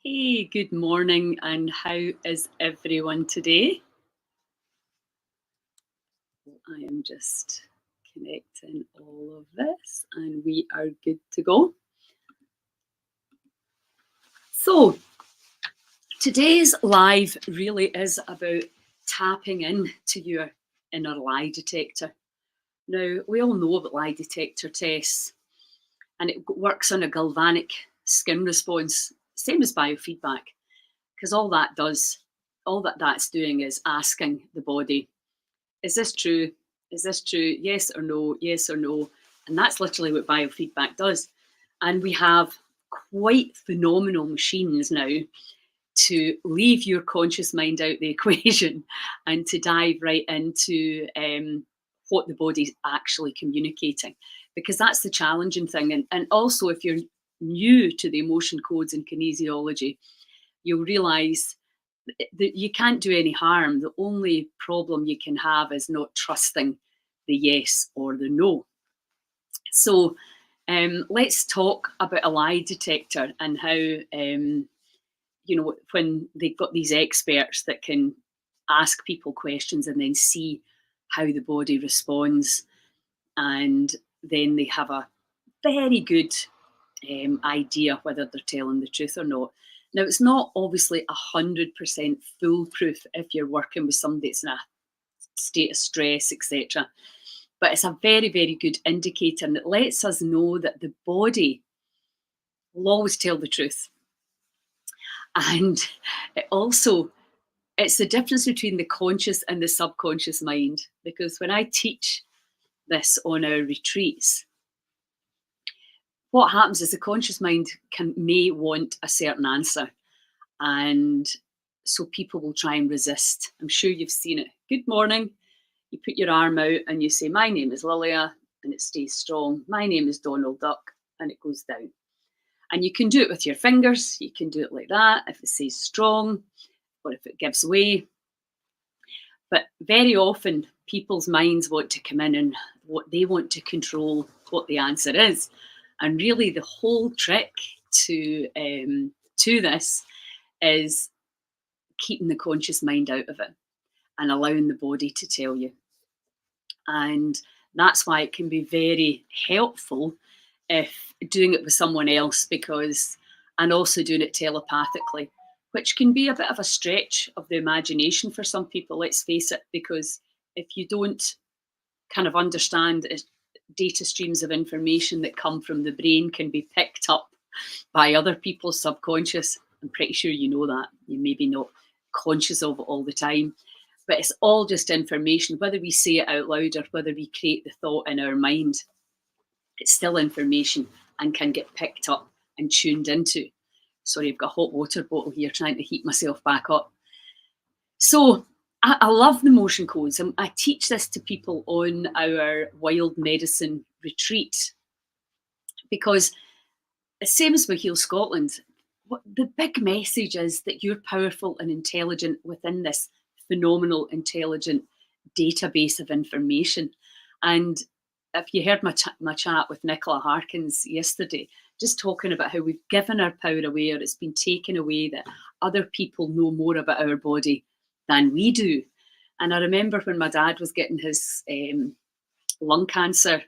Hey, good morning, and how is everyone today? I am just connecting all of this, and we are good to go. So, today's live really is about tapping in to your inner lie detector. Now, we all know about lie detector tests, and it works on a galvanic skin response, same as biofeedback, because all that's doing is asking the body, is this true? Is this true? Yes or no? Yes or no? And that's literally what biofeedback does. And we have quite phenomenal machines now to leave your conscious mind out the equation and to dive right into what the body's actually communicating. Because that's the challenging thing. And also, if you're new to the emotion codes and kinesiology, you'll realize that you can't do any harm. The only problem you can have is not trusting the yes or the no. So let's talk about a lie detector and how, when they've got these experts that can ask people questions and then see how the body responds. And then they have a very good idea whether they're telling the truth or not. Now, it's not obviously 100% foolproof if you're working with somebody that's in a state of stress, etc. But it's a very, very good indicator, and it lets us know that the body will always tell the truth. And it also, it's the difference between the conscious and the subconscious mind. Because when I teach this on our retreats, what happens is the conscious mind may want a certain answer, and so people will try and resist. I'm sure you've seen it. Good morning. You put your arm out and you say, my name is Lilia, and it stays strong. My name is Donald Duck, and it goes down. And you can do it with your fingers. You can do it like that if it stays strong or if it gives way. But very often people's minds want to come in and what they want to control what the answer is. And really the whole trick to this is keeping the conscious mind out of it and allowing the body to tell you. And that's why it can be very helpful if doing it with someone else, and also doing it telepathically, which can be a bit of a stretch of the imagination for some people, let's face it, because if you don't kind of understand it, data streams of information that come from the brain can be picked up by other people's subconscious. I'm pretty sure you know that. You may be not conscious of it all the time, but it's all just information, whether we say it out loud or whether we create the thought in our mind. It's still information and can get picked up and tuned into. Sorry, I've got a hot water bottle here trying to heat myself back up. So I love the motion codes, and I teach this to people on our wild medicine retreat because, same as with Heal Scotland, the big message is that you're powerful and intelligent within this phenomenal, intelligent database of information. And if you heard my chat with Nicola Harkins yesterday, just talking about how we've given our power away or it's been taken away, that other people know more about our body than we do. And I remember when my dad was getting his lung cancer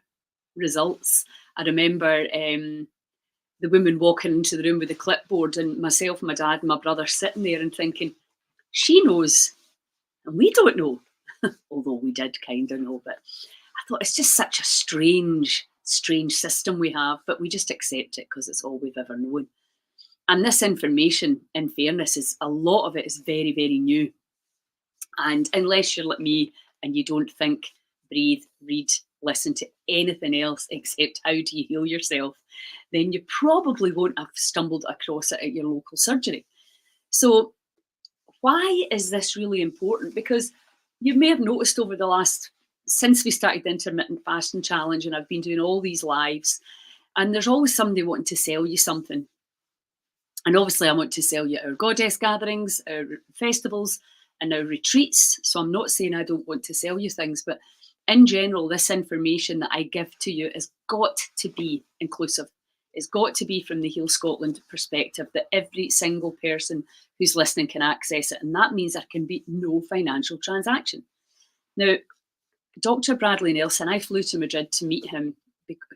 results, I remember the woman walking into the room with the clipboard and myself, my dad and my brother sitting there and thinking, she knows and we don't know. Although we did kind of know, but I thought it's just such a strange system we have, but we just accept it because it's all we've ever known. And this information, in fairness, is a lot of it is very, very new. And unless you're like me and you don't think, breathe, read, listen to anything else except how do you heal yourself, then you probably won't have stumbled across it at your local surgery. So why is this really important? Because you may have noticed over the since we started the intermittent fasting challenge, and I've been doing all these lives, and there's always somebody wanting to sell you something. And obviously I want to sell you our goddess gatherings, our festivals, and our retreats. So I'm not saying I don't want to sell you things, but in general, this information that I give to you has got to be inclusive. It's got to be from the Heal Scotland perspective that every single person who's listening can access it. And that means there can be no financial transaction. Now, Dr. Bradley Nelson, I flew to Madrid to meet him.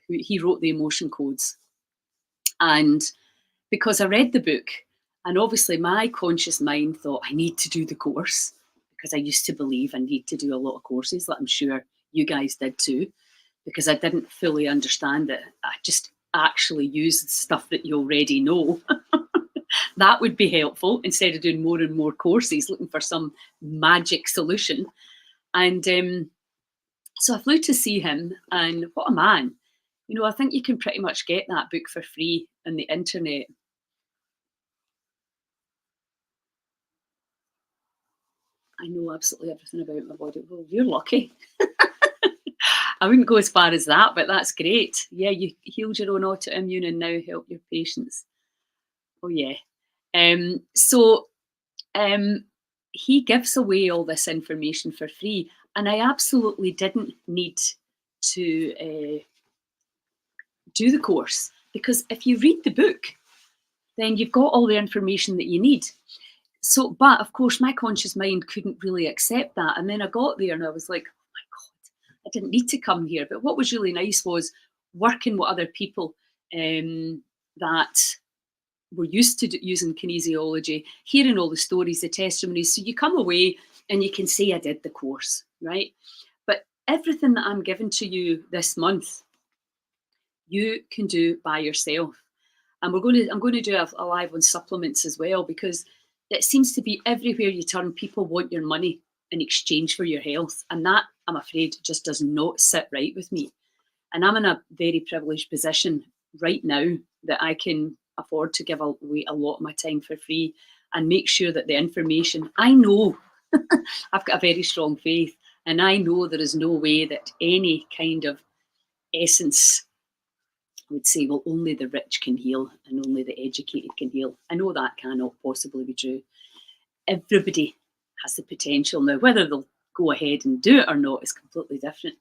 He wrote the emotion codes. And because I read the book, and obviously my conscious mind thought I need to do the course, because I used to believe I need to do a lot of courses, that I'm sure you guys did too, because I didn't fully understand it. I just actually used stuff that you already know. That would be helpful instead of doing more and more courses, looking for some magic solution. And so I flew to see him, and what a man. You know, I think you can pretty much get that book for free on the internet. I know absolutely everything about my body. Well, you're lucky. I wouldn't go as far as that, but that's great. Yeah, you healed your own autoimmune and now help your patients. Oh yeah. So he gives away all this information for free, and I absolutely didn't need to do the course, because if you read the book, then you've got all the information that you need. So, but of course, my conscious mind couldn't really accept that. And then I got there and I was like, oh my God, I didn't need to come here. But what was really nice was working with other people that were used to using kinesiology, hearing all the stories, the testimonies. So you come away and you can say, I did the course, right? But everything that I'm giving to you this month, you can do by yourself. And I'm going to do a live on supplements as well, because it seems to be everywhere you turn, people want your money in exchange for your health. And that, I'm afraid, just does not sit right with me. And I'm in a very privileged position right now that I can afford to give away a lot of my time for free and make sure that the information, I know, I've got a very strong faith, and I know there is no way that any kind of essence would say, well, only the rich can heal and only the educated can heal. I know that cannot possibly be true. Everybody has the potential. Now, whether they'll go ahead and do it or not is completely different.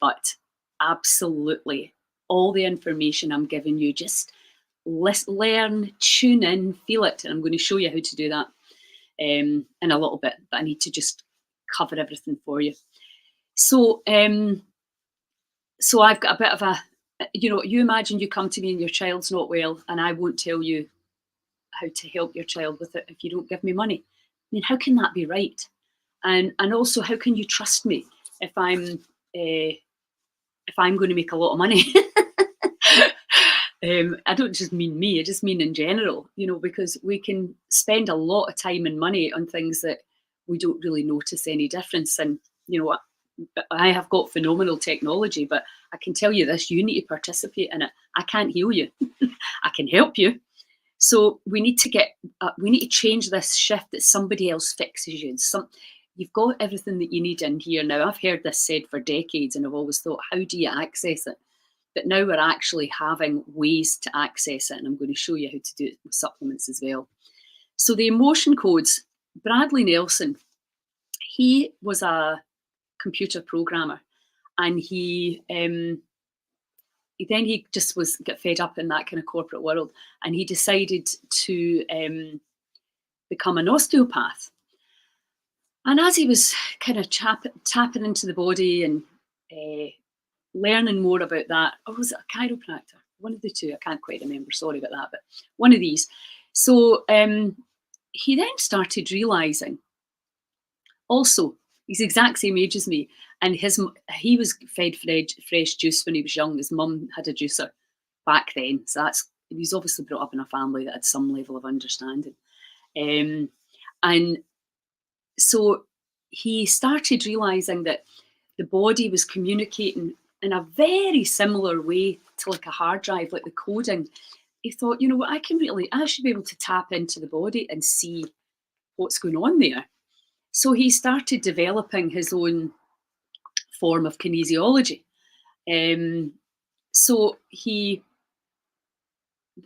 But absolutely, all the information I'm giving you, just learn, tune in, feel it. And I'm going to show you how to do that in a little bit, but I need to just cover everything for you. So, so I've got a bit of a, you know, you imagine you come to me and your child's not well, and I won't tell you how to help your child with it if you don't give me money. I mean, how can that be right? And also, how can you trust me if I'm going to make a lot of money? I don't just mean me; I just mean in general. You know, because we can spend a lot of time and money on things that we don't really notice any difference. And you know, I have got phenomenal technology, but I can tell you this: you need to participate in it. I can't heal you; I can help you. So we need to change this shift that somebody else fixes you. You've got everything that you need in here now. I've heard this said for decades, and I've always thought, how do you access it? But now we're actually having ways to access it, and I'm going to show you how to do it with supplements as well. So the emotion codes, Bradley Nelson, he was a computer programmer, and he just got fed up in that kind of corporate world, and he decided to become an osteopath. And as he was kind of tapping into the body and learning more about that, or was it a chiropractor? One of the two, I can't quite remember, sorry about that, but one of these. So he then started realising, also, he's the exact same age as me, and he was fed fresh juice when he was young. His mum had a juicer back then, so he's obviously brought up in a family that had some level of understanding. And so he started realising that the body was communicating in a very similar way to like a hard drive, like the coding. He thought, you know what, I should be able to tap into the body and see what's going on there. So he started developing his own form of kinesiology. So he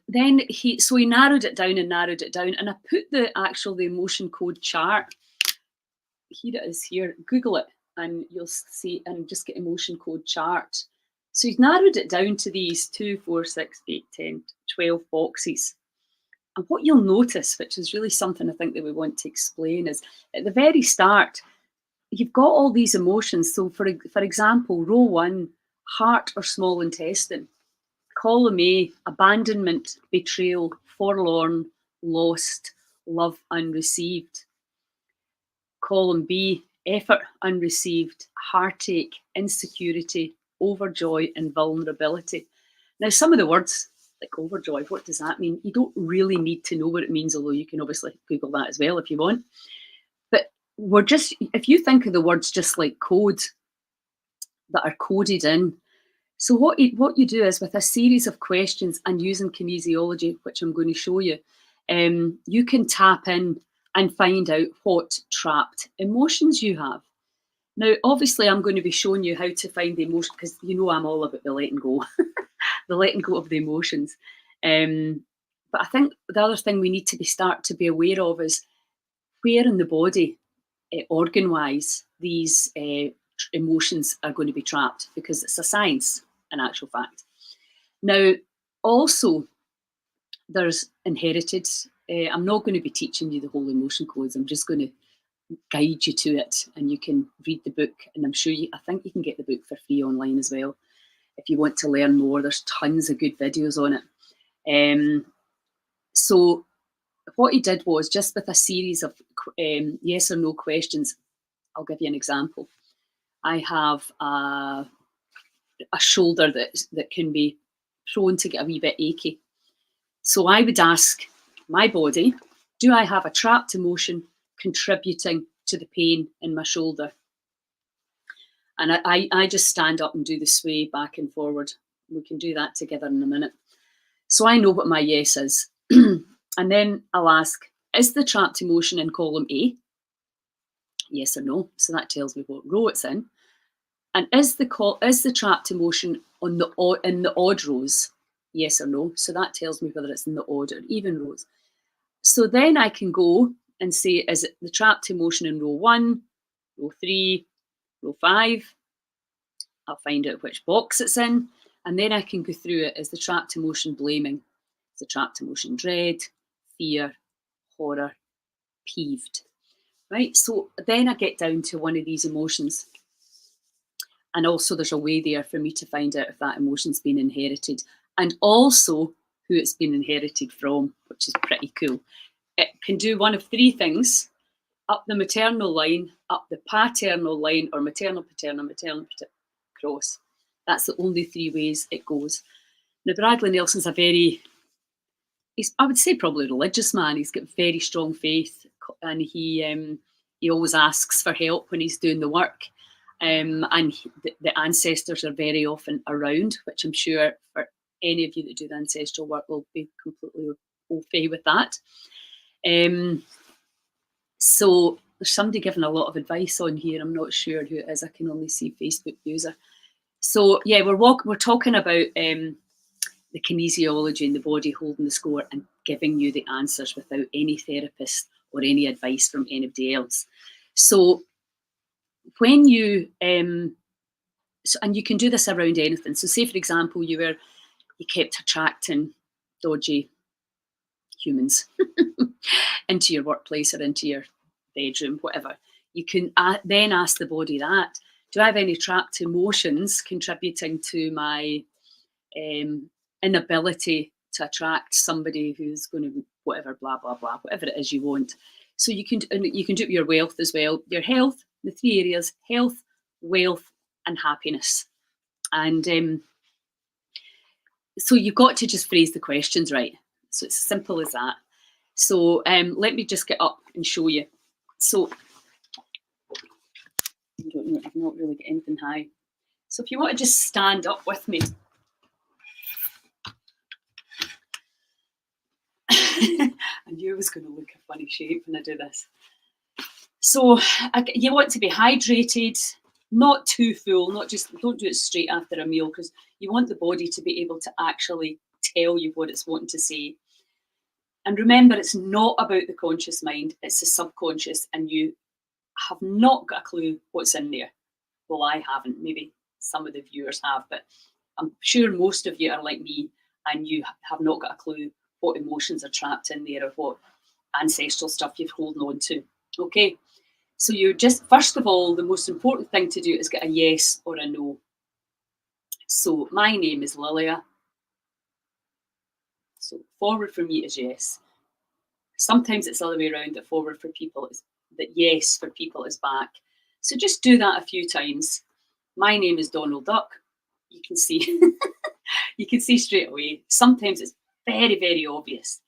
narrowed it down, and I put the emotion code chart. Here it is here. Google it and you'll see, and just get emotion code chart So you've narrowed it down to these 2, 4, 6, 8, 10, 12 boxes. And what you'll notice, which is really something I think that we want to explain, is at the very start, you've got all these emotions. So for example, row 1, heart or small intestine. Column A, abandonment, betrayal, forlorn, lost, love unreceived. Column B, effort unreceived, heartache, insecurity, overjoy, and vulnerability. Now, some of the words, like overjoy, what does that mean? You don't really need to know what it means, although you can obviously Google that as well if you want. But if you think of the words just like code that are coded in. So what you do is, with a series of questions and using kinesiology, which I'm going to show you, you can tap in and find out what trapped emotions you have. Now, obviously, I'm going to be showing you how to find the emotion, because you know I'm all about the letting go, the letting go of the emotions. But I think the other thing we need to start to be aware of is where in the body, organ-wise, these emotions are going to be trapped, because it's a science, in actual fact. Now, also, there's inherited. I'm not going to be teaching you the whole emotion codes. I'm just going to guide you to it, and you can read the book. And I think you can get the book for free online as well if you want to learn more. There's tons of good videos on it. So what he did was, just with a series of yes or no questions. I'll give you an example. I have a shoulder that can be prone to get a wee bit achy. So I would ask my body, do I have a trapped emotion contributing to the pain in my shoulder? And I just stand up and do the sway back and forward. We can do that together in a minute. So I know what my yes is. And then I'll ask, is the trapped emotion in column A? Yes or no. So that tells me what row it's in. And is the trapped emotion in the odd rows? Yes or no. So that tells me whether it's in the odd or even rows. So then I can go and say, is it the trapped emotion in row 1, row 3, row 5? I'll find out which box it's in. And then I can go through it. Is the trapped emotion blaming? Is the trapped emotion dread, fear, horror, peeved? Right? So then I get down to one of these emotions. And also there's a way there for me to find out if that emotion's been inherited, and also who it's been inherited from, which is pretty cool. It can do one of 3 things: up the maternal line, up the paternal line, or maternal, paternal, cross. That's the only 3 ways it goes. Now, Bradley Nelson's I would say probably a religious man. He's got very strong faith, and he always asks for help when he's doing the work. And the ancestors are very often around, which I'm sure for any of you that do the ancestral work will be completely au fait with that. So there's somebody giving a lot of advice on here. I'm not sure who it is. I can only see Facebook user. So yeah, we're talking about the kinesiology and the body holding the score and giving you the answers without any therapist or any advice from anybody else. So when you and you can do this around anything. So say, for example, you kept attracting dodgy humans into your workplace or into your bedroom, whatever. You can then ask the body that, do I have any trapped emotions contributing to my inability to attract somebody who's going to whatever, blah, blah, blah, whatever it is you want. So you can do it with your wealth as well. Your health, the 3 areas: health, wealth, and happiness. And so you've got to just phrase the questions right. So it's as simple as that. So let me just get up and show you. So I don't know, I've not really got anything high. So if you want to just stand up with me. I knew I was going to look a funny shape when I do this. So you want to be hydrated, not too full, don't do it straight after a meal, because you want the body to be able to actually tell you what it's wanting to say. And remember, it's not about the conscious mind, it's the subconscious, and you have not got a clue what's in there. Well, I haven't, maybe some of the viewers have, but I'm sure most of you are like me and you have not got a clue what emotions are trapped in there or what ancestral stuff you're holding on to. Okay, so you're just, first of all, the most important thing to do is get a yes or a no. So my name is Lilia. So forward for me is yes. Sometimes it's the other way around, that forward for people is that yes for people is back. So just do that a few times. My name is Donald Duck. You can see, you can see straight away. Sometimes it's very, very obvious.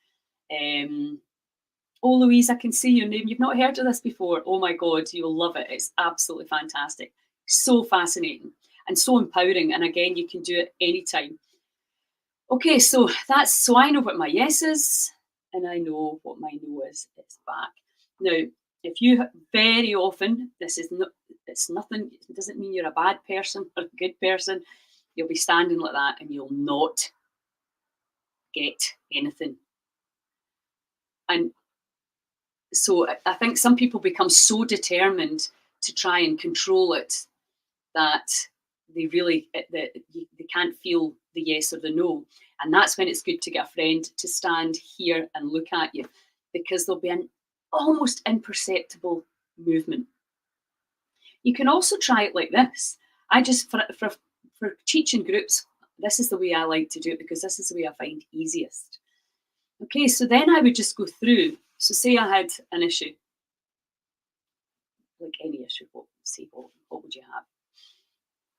Oh, Louise, I can see your name. You've not heard of this before. Oh my God, you'll love it. It's absolutely fantastic. So fascinating and so empowering. And again, you can do it anytime. Okay, so I know what my yes is, and I know what my no is. It's back. Now, if you very often, it's nothing, it doesn't mean you're a bad person or a good person. You'll be standing like that and you'll not get anything. And so I think some people become so determined to try and control it that they can't feel the yes or the no. And that's when it's good to get a friend to stand here and look at you, because there'll be an almost imperceptible movement. You can also try it like this. I just, for teaching groups, this is the way I like to do it, because this is the way I find easiest. Okay, so then I would just go through. So say I had an issue, like any issue, what would you have?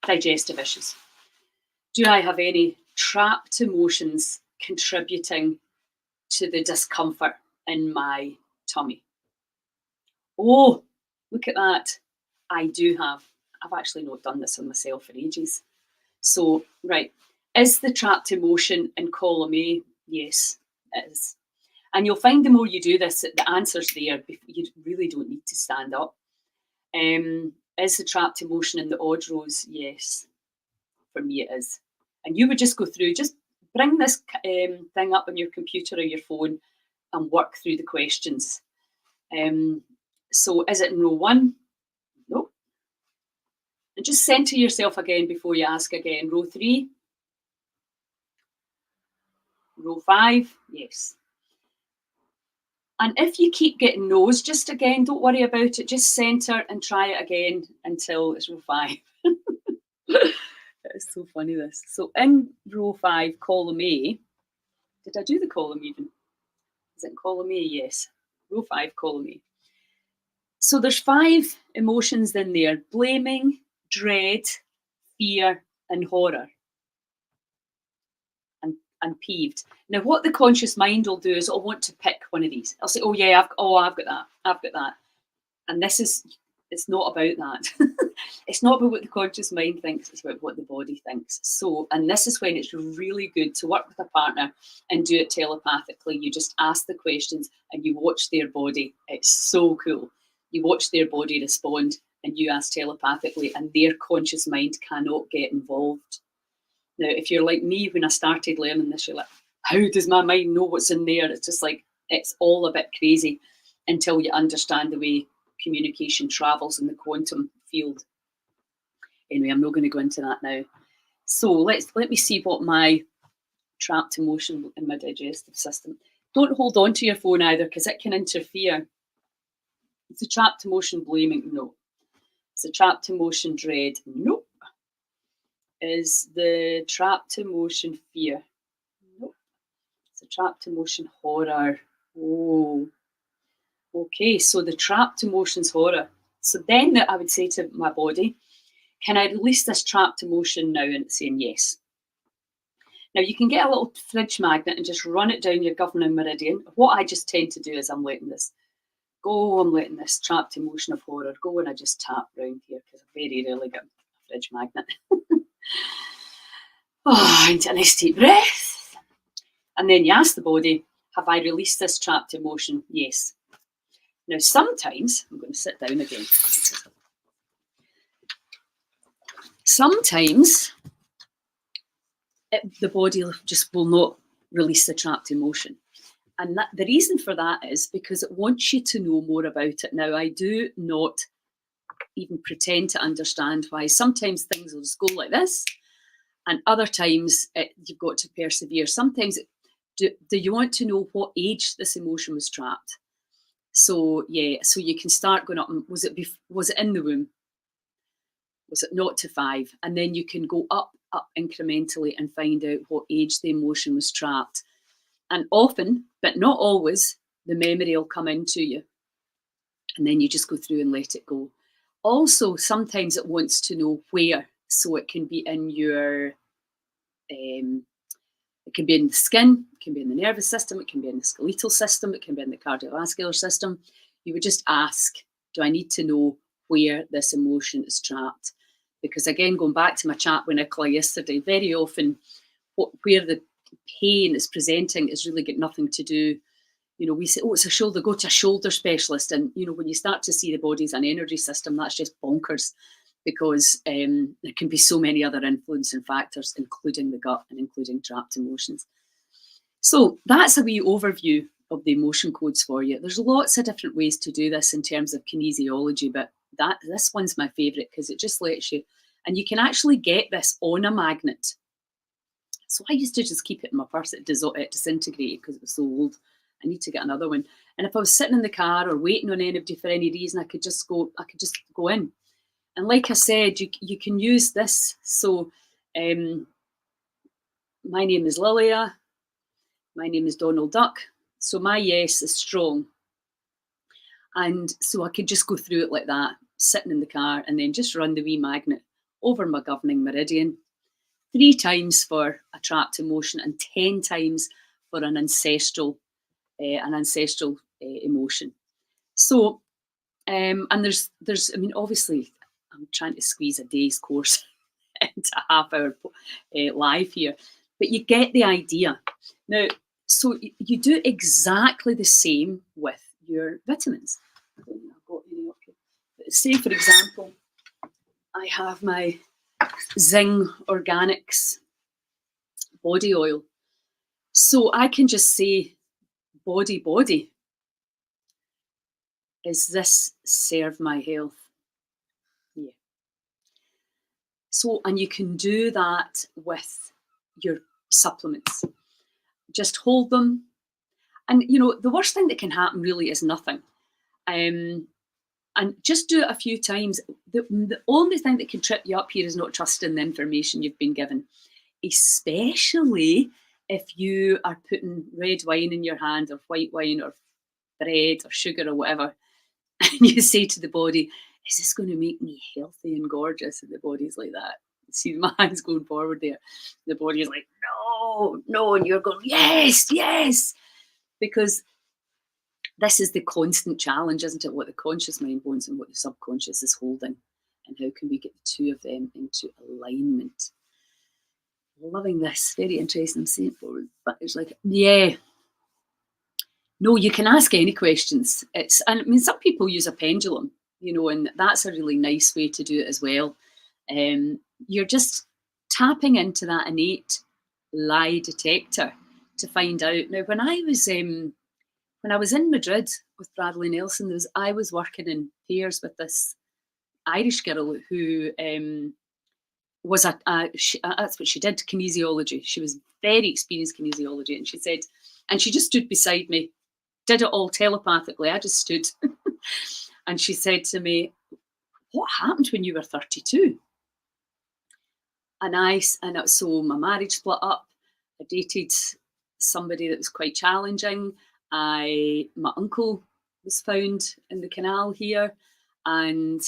Digestive issues. Do I have any trapped emotions contributing to the discomfort in my tummy? Oh, look at that. I do have. I've actually not done this on myself for ages. So, right, is the trapped emotion in column A? Yes, it is. And you'll find the more you do this, the answer's there. You really don't need to stand up. Is the trapped emotion in the odd rows? Yes, for me it is. And you would just go through, just bring this thing up on your computer or your phone and work through the questions. So is it in row 1? No. And just centre yourself again before you ask again. Row 3? Row 5? Yes. And if you keep getting no's, just again, don't worry about it. Just centre and try it again until it's row 5. It's so funny, this. So in row 5, column A, did I do the column even? Is it in column A? Yes. Row 5, column A. So there's 5 emotions in there: blaming, dread, fear, and horror. And peeved. Now, what the conscious mind will do is it'll want to pick one of these. I'll say, oh yeah, I've got that. And it's not about that. It's not about what the conscious mind thinks, it's about what the body thinks. So, and this is when it's really good to work with a partner and do it telepathically. You just ask the questions and you watch their body. It's so cool. You watch their body respond and you ask telepathically, and their conscious mind cannot get involved. Now, if you're like me, when I started learning this, you're like, how does my mind know what's in there? It's just like, it's all a bit crazy until you understand the way communication travels in the quantum field. Anyway, I'm not going to go into that now. So let me see what my trapped emotion in my digestive system. Don't hold on to your phone either, because it can interfere. It's a trapped emotion blaming? No. It's a trapped emotion dread? Nope. Is the trapped emotion fear? Nope. It's a trapped emotion horror. Oh. Okay, so the trapped emotion's horror. So then I would say to my body, can I release this trapped emotion now? And it's saying yes. Now you can get a little fridge magnet and just run it down your governing meridian. What I just tend to do is I'm letting this go. I'm letting this trapped emotion of horror go, and I just tap around here because I very rarely get a fridge magnet. Oh, into a nice deep breath. And then you ask the body, have I released this trapped emotion? Yes. Now sometimes, I'm going to sit down again. Sometimes the body just will not release the trapped emotion. And the reason for that is because it wants you to know more about it. Now, I do not even pretend to understand why sometimes things will just go like this, And other times you've got to persevere. Sometimes, do you want to know what age this emotion was trapped? So yeah, so you can start going up. Was it in the womb? Was it 0 to 5? And then you can go up incrementally and find out what age the emotion was trapped. And often, but not always, the memory will come into you. And then you just go through and let it go. Also, sometimes it wants to know where. So it can be in your, it can be in the skin, it can be in the nervous system, it can be in the skeletal system, it can be in the cardiovascular system. You would just ask, do I need to know where this emotion is trapped? Because again, going back to my chat with Nicola yesterday, very often where the pain is presenting is really got nothing to do. You know, we say, oh, it's a shoulder, go to a shoulder specialist. And, you know, when you start to see the body as an energy system, that's just bonkers, because there can be so many other influencing factors, including the gut and including trapped emotions. So that's a wee overview of the emotion codes for you. There's lots of different ways to do this in terms of kinesiology, but this one's my favourite because it just lets you, and you can actually get this on a magnet. So I used to just keep it in my purse. It disintegrated because it was so old. I need to get another one. And if I was sitting in the car or waiting on anybody for any reason, I could just go in. And like I said, you can use this. So my name is Lilia. My name is Donald Duck. So my yes is strong. And so I could just go through it like that, sitting in the car, and then just run the wee magnet over my governing meridian 3 times for a trapped emotion and 10 times for an ancestral emotion. So, and there's, I mean, obviously, I'm trying to squeeze a day's course into a half-hour live here, but you get the idea. Now, so you do exactly the same with your vitamins. I don't think I've got any up here. But say, for example, I have my Zing Organics body oil. So I can just say, body, is this serve my health? Yeah. So, and you can do that with your supplements. Just hold them. And, you know, the worst thing that can happen really is nothing. And just do it a few times. The only thing that can trip you up here is not trusting the information you've been given, especially if you are putting red wine in your hand or white wine or bread or sugar or whatever, and you say to the body, is this going to make me healthy and gorgeous? And the body's like that. See my hands going forward there. The body is like, no. And you're going, yes. Because this is the constant challenge, isn't it? What the conscious mind wants and what the subconscious is holding. And how can we get the two of them into alignment? Loving this. Very interesting. I'm saying it forward. But it's like, yeah. No, you can ask any questions. And I mean, some people use a pendulum, you know, and that's a really nice way to do it as well. You're just tapping into that innate lie detector to find out. Now, when I was in Madrid with Bradley Nelson, I was working in pairs with this Irish girl who was that's what she did, kinesiology. She was very experienced kinesiology, and she said, and she just stood beside me, did it all telepathically. I just stood, and she said to me, "What happened when you were 32?" So my marriage split up. I dated somebody that was quite challenging. My uncle was found in the canal here, and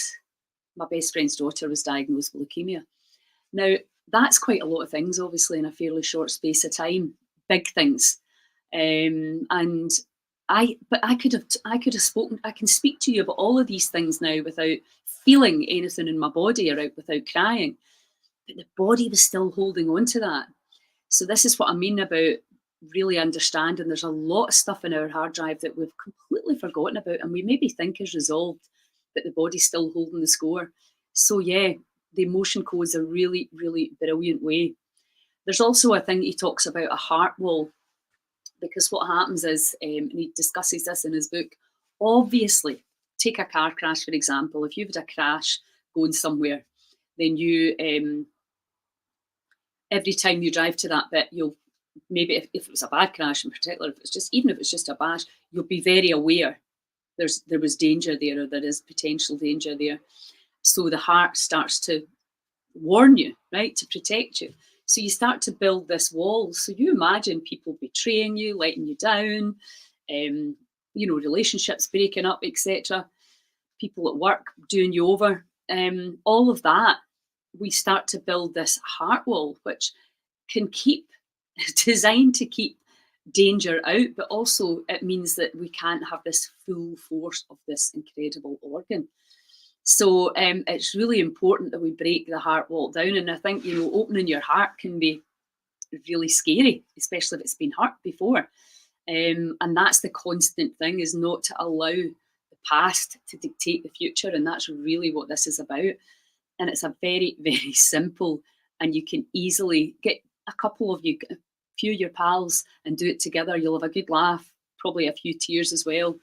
my best friend's daughter was diagnosed with leukemia. Now, that's quite a lot of things, obviously, in a fairly short space of time. Big things. But I could have spoken. I can speak to you about all of these things now without feeling anything in my body or without crying. But the body was still holding on to that. So this is what I mean about really understanding there's a lot of stuff in our hard drive that we've completely forgotten about and we maybe think is resolved, but the body's still holding the score. So yeah, the emotion code is a really, really brilliant way. There's also a thing he talks about, a heart wall, because what happens is, and he discusses this in his book, obviously, take a car crash, for example. If you've had a crash going somewhere, then you, every time you drive to that bit, you'll maybe, if it was a bad crash in particular, if it's just, even if it's just a bash, you'll be very aware there was danger there, or there is potential danger there. So the heart starts to warn you, right, to protect you. So you start to build this wall. So you imagine people betraying you, letting you down, relationships breaking up, etc. People at work doing you over, all of that. We start to build this heart wall, which can keep, designed to keep danger out, but also it means that we can't have this full force of this incredible organ. So it's really important that we break the heart wall down. And I think, opening your heart can be really scary, especially if it's been hurt before. And that's the constant thing, is not to allow the past to dictate the future. And that's really what this is about. And it's a very, very simple, and you can easily get a couple of you, a few of your pals, and do it together. You'll have a good laugh, probably a few tears as well.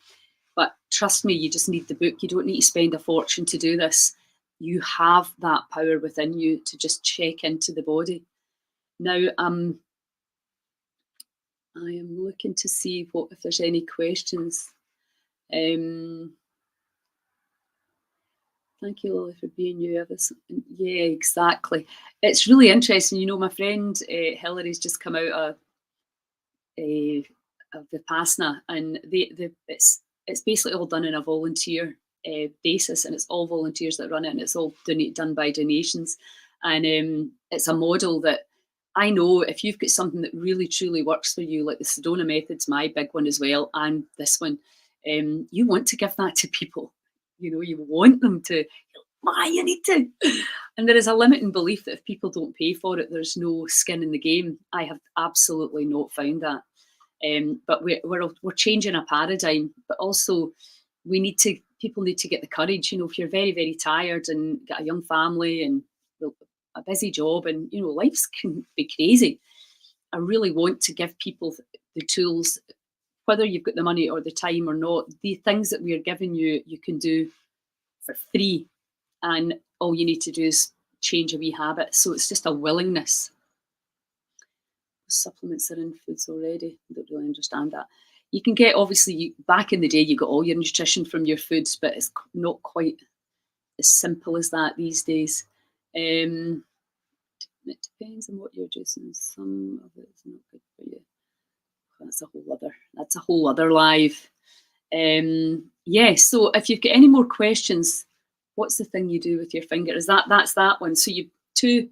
But trust me, you just need the book. You don't need to spend a fortune to do this. You have that power within you to just check into the body. Now, I am looking to see if there's any questions. Thank you, Lily, for being you. Yeah, exactly. It's really interesting. My friend Hillary's just come out of Vipassana, and it's basically all done on a volunteer basis, and it's all volunteers that run it, and it's all done by donations. And it's a model that I know, if you've got something that really truly works for you, like the Sedona method's my big one as well, and this one, you want to give that to people. You want them to, you need to. And there is a limiting belief that if people don't pay for it, there's no skin in the game. I have absolutely not found that. But we're changing a paradigm, but also people need to get the courage. If you're very, very tired and got a young family and a busy job, and life can be crazy, I really want to give people the tools, whether you've got the money or the time or not. The things that we are giving you, you can do for free, and all you need to do is change a wee habit. So it's just a willingness. Supplements are in foods already. I don't really understand that. You can get, obviously, back in the day, you got all your nutrition from your foods, but it's not quite as simple as that these days. It depends on what you're juicing. Some of it is not good for you. That's a whole other live. Yeah, so if you've got any more questions, what's the thing you do with your finger? That's that one. So you two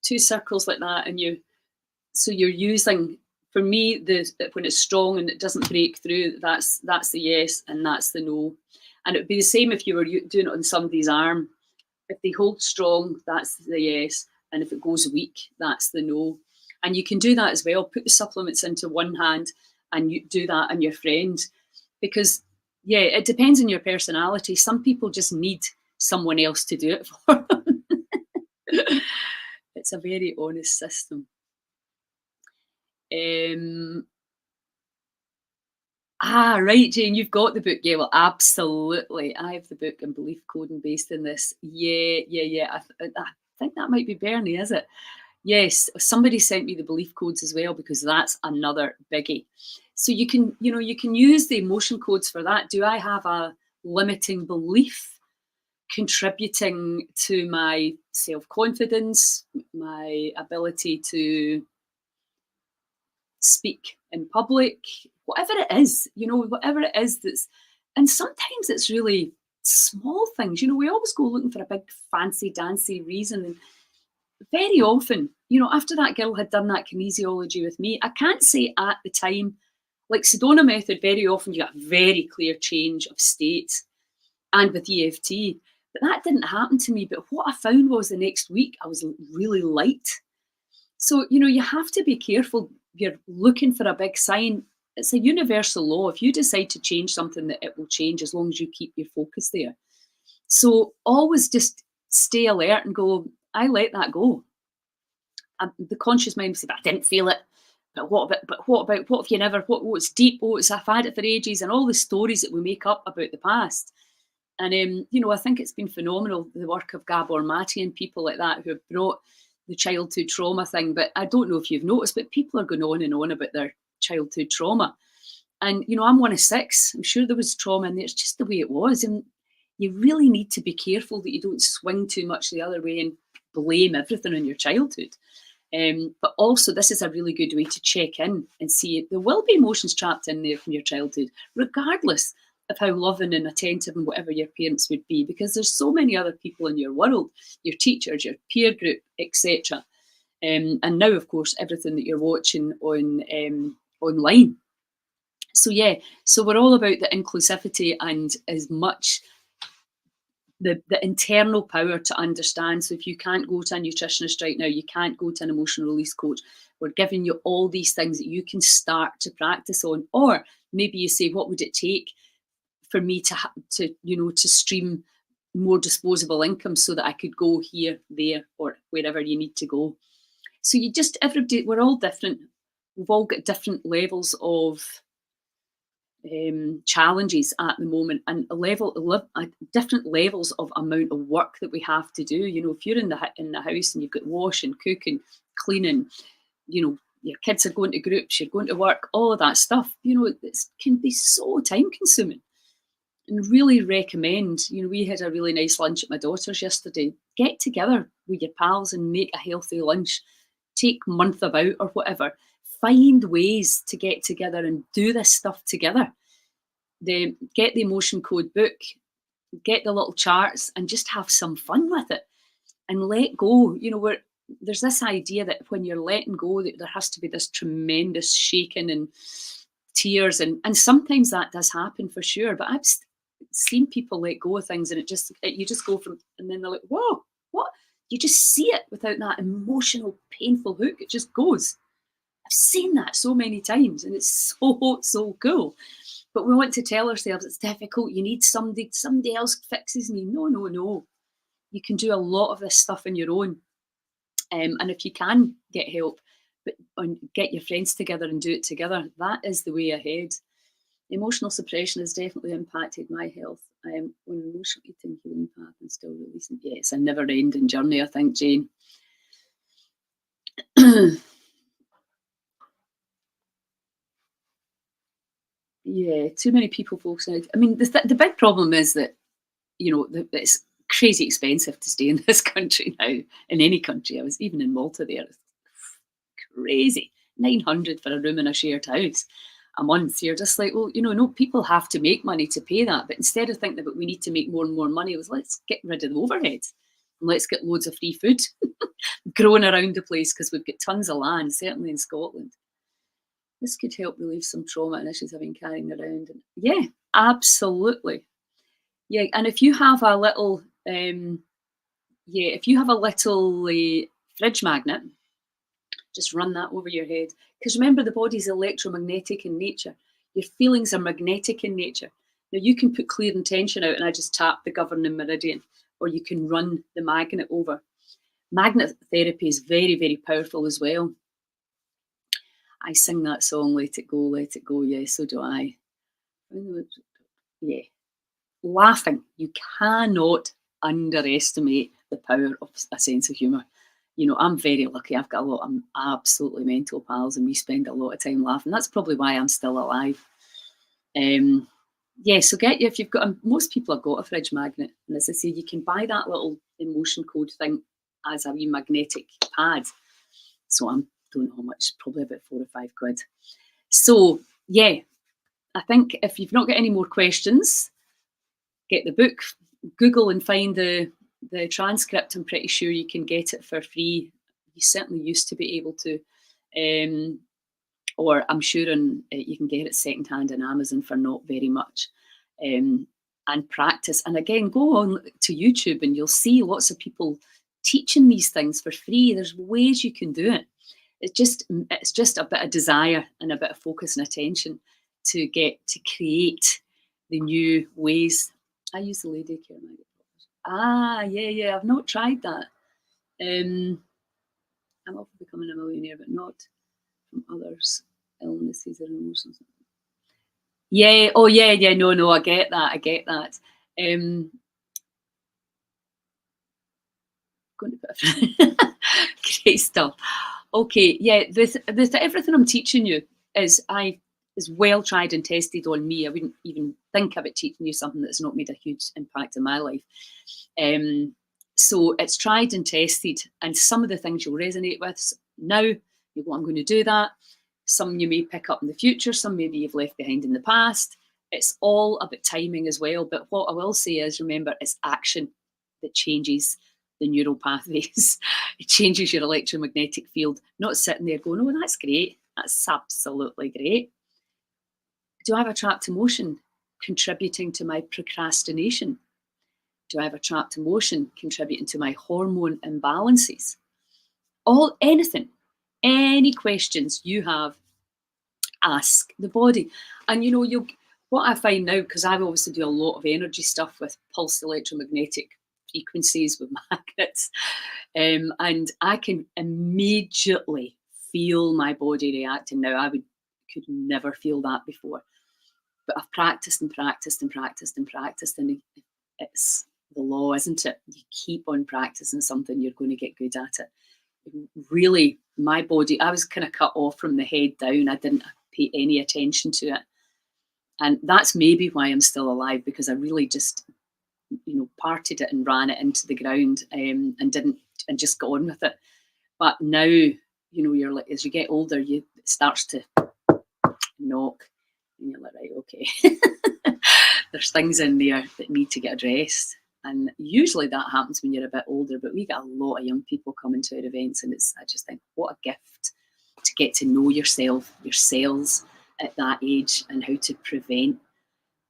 circles like that, and so you're using, for me, when it's strong and it doesn't break through, that's the yes, and that's the no. And it would be the same if you were doing it on somebody's arm. If they hold strong, that's the yes, and if it goes weak, that's the no. And you can do that as well. Put the supplements into one hand, and you do that on your friend, because it depends on your personality. Some people just need someone else to do it for them. It's a very honest system. Right, Jane, you've got the book. Yeah, well, absolutely. I have the book and belief coding based in this. Yeah. I think that might be Bernie, is it? Yes, somebody sent me the belief codes as well, because that's another biggie. So you can use the emotion codes for that. Do I have a limiting belief contributing to my self-confidence, my ability to speak in public, whatever it is, and sometimes it's really small things. We always go looking for a big fancy dancy reason, and very often, after that girl had done that kinesiology with me, I can't say at the time, like Sedona method, very often you get a very clear change of state, and with EFT, but that didn't happen to me. But what I found was the next week I was really light. So, you have to be careful. You're looking for a big sign. It's a universal law. If you decide to change something, that it will change, as long as you keep your focus there. So always just stay alert and go, I let that go. And the conscious mind will say, but I didn't feel it. But what if you never, what's deep? I've had it for ages, and all the stories that we make up about the past. And, I think it's been phenomenal, the work of Gabor Mate and people like that, who have brought the childhood trauma thing, but I don't know if you've noticed, but people are going on and on about their childhood trauma. And, I'm one of six. I'm sure there was trauma in there. It's just the way it was. And you really need to be careful that you don't swing too much the other way and blame everything on your childhood. But also, this is a really good way to check in and see there will be emotions trapped in there from your childhood, regardless of how loving and attentive and whatever your parents would be, because there's so many other people in your world, your teachers, your peer group, etc. And now, of course, everything that you're watching on online. So we're all about the inclusivity and as much the internal power to understand. So if you can't go to a nutritionist right now, you can't go to an emotional release coach, we're giving you all these things that you can start to practice on. Or maybe you say, what would it take for me to stream more disposable income so that I could go here, there, or wherever you need to go. So everybody, we're all different. We've all got different levels of challenges at the moment, and different levels of amount of work that we have to do. If you're in the house and you've got washing, cooking, cleaning, your kids are going to groups, you're going to work, all of that stuff, it can be so time consuming. And really recommend, we had a really nice lunch at my daughter's yesterday. Get together with your pals and make a healthy lunch. Take a month about or whatever. Find ways to get together and do this stuff together. Get the emotion code book, get the little charts, and just have some fun with it. And let go. There's this idea that when you're letting go, that there has to be this tremendous shaking and tears, and sometimes that does happen for sure. But I've seen people let go of things, and you just go from, and then they're like, whoa, what? You just see it without that emotional, painful hook. It just goes. I've seen that so many times, and it's so cool. But we want to tell ourselves it's difficult. You need somebody else fixes me. No. You can do a lot of this stuff on your own. And if you can get help, get your friends together and do it together, that is the way ahead. Emotional suppression has definitely impacted my health. I am on an emotional eating healing path and still releasing. Yeah, it's a never-ending journey, I think, Jane. Yeah, too many people focus on it. I mean, the big problem is that, it's crazy expensive to stay in this country now, in any country. I was even in Malta there. It's crazy. 900 for a room in a shared house a month. You're just like, well, no, people have to make money to pay that. But instead of thinking about we need to make more and more money, it was let's get rid of the overheads and let's get loads of free food growing around the place, because we've got tons of land, certainly in Scotland. This could help relieve some trauma and issues I've been carrying around. And yeah, absolutely. Yeah, and if you have a little, fridge magnet, just run that over your head. Because remember, the body's electromagnetic in nature. Your feelings are magnetic in nature. Now, you can put clear intention out and I just tap the governing meridian, or you can run the magnet over. Magnet therapy is very, very powerful as well. I sing that song, Let It Go, Let It Go. Yeah, so do I. Yeah. Laughing. You cannot underestimate the power of a sense of humour. I'm very lucky. I've got a lot of absolutely mental pals, and we spend a lot of time laughing. That's probably why I'm still alive. So if you've got, most people have got a fridge magnet, and as I say, you can buy that little emotion code thing as a wee magnetic pad. So I don't know how much, probably about £4 or £5. So yeah, I think if you've not got any more questions, get the book, Google and find the transcript. I'm pretty sure you can get it for free. You certainly used to be able to, or I'm sure you can get it secondhand on Amazon for not very much. And practice. And again, go on to YouTube and you'll see lots of people teaching these things for free. There's ways you can do it. It's just a bit of desire and a bit of focus and attention to get to create the new ways. I use the lady care magnet. Yeah, I've not tried that. I'm often becoming a millionaire, but not from others' illnesses or emotions. Yeah, no, I get that. going to put great stuff. Okay, yeah, everything I'm teaching you is well tried and tested on me. I wouldn't even think about teaching you something that's not made a huge impact in my life. So it's tried and tested, and some of the things you'll resonate with now. You go, I'm going to do that. Some you may pick up in the future. Some maybe you've left behind in the past. It's all about timing as well. But what I will say is, remember, it's action that changes the neural pathways. It changes your electromagnetic field. Not sitting there going, oh, that's great. That's absolutely great. Do I have a trapped emotion contributing to my procrastination? Do I have a trapped emotion contributing to my hormone imbalances? Anything, any questions you have, ask the body. And what I find now, because I obviously do a lot of energy stuff with pulsed electromagnetic frequencies with magnets, and I can immediately feel my body reacting now. Could never feel that before. But I've practiced and practiced and practiced and practiced, and it's the law, isn't it? You keep on practicing something, you're going to get good at it. Really, my body, I was kind of cut off from the head down. I didn't pay any attention to it. And that's maybe why I'm still alive, because I really just, parted it and ran it into the ground, and just got on with it. But now, you're like, as you get older, it starts to knock, and you're like, right, okay. There's things in there that need to get addressed. And usually that happens when you're a bit older, but we get a lot of young people coming to our events, and I just think, what a gift to get to know yourself, your cells at that age, and how to prevent,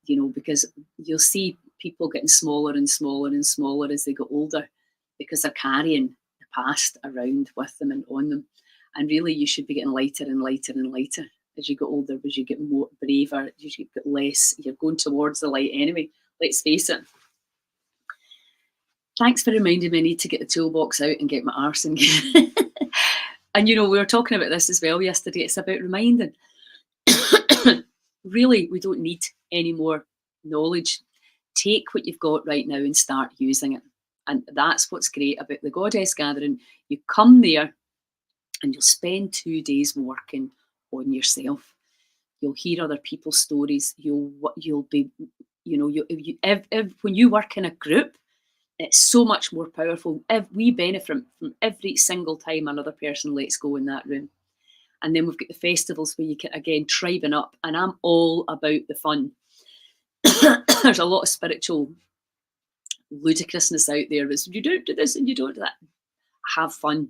because you'll see people getting smaller and smaller and smaller as they get older, because they're carrying the past around with them and on them. And really, you should be getting lighter and lighter and lighter as you get older, as you get more braver, as you get less, you're going towards the light anyway, let's face it. Thanks for reminding me I need to get the toolbox out and get my arse in gear. And we were talking about this as well yesterday. It's about reminding. Really, we don't need any more knowledge. Take what you've got right now and start using it. And that's what's great about the Goddess Gathering. You come there and you'll spend 2 days working on yourself. You'll hear other people's stories. You'll be, when you work in a group, it's so much more powerful. We benefit from every single time another person lets go in that room. And then we've got the festivals where you can, again, tribing up. And I'm all about the fun. There's a lot of spiritual ludicrousness out there. It's, you don't do this and you don't do that. Have fun.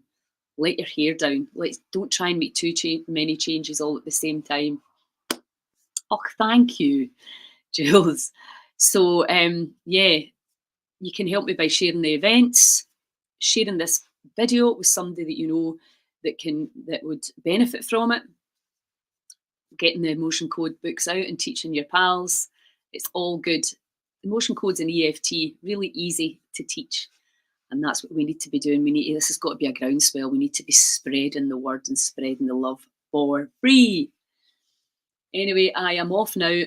Let your hair down. Don't try and make too many changes all at the same time. Oh, thank you, Jules. So, yeah, you can help me by sharing the events, sharing this video with somebody that you know that would benefit from it, getting the emotion code books out and teaching your pals. It's all good. Emotion codes and EFT, really easy to teach. And that's what we need to be doing. This has got to be a groundswell. We need to be spreading the word and spreading the love for free. Anyway, I am off now.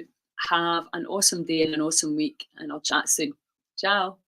Have an awesome day and an awesome week, and I'll chat soon. Ciao.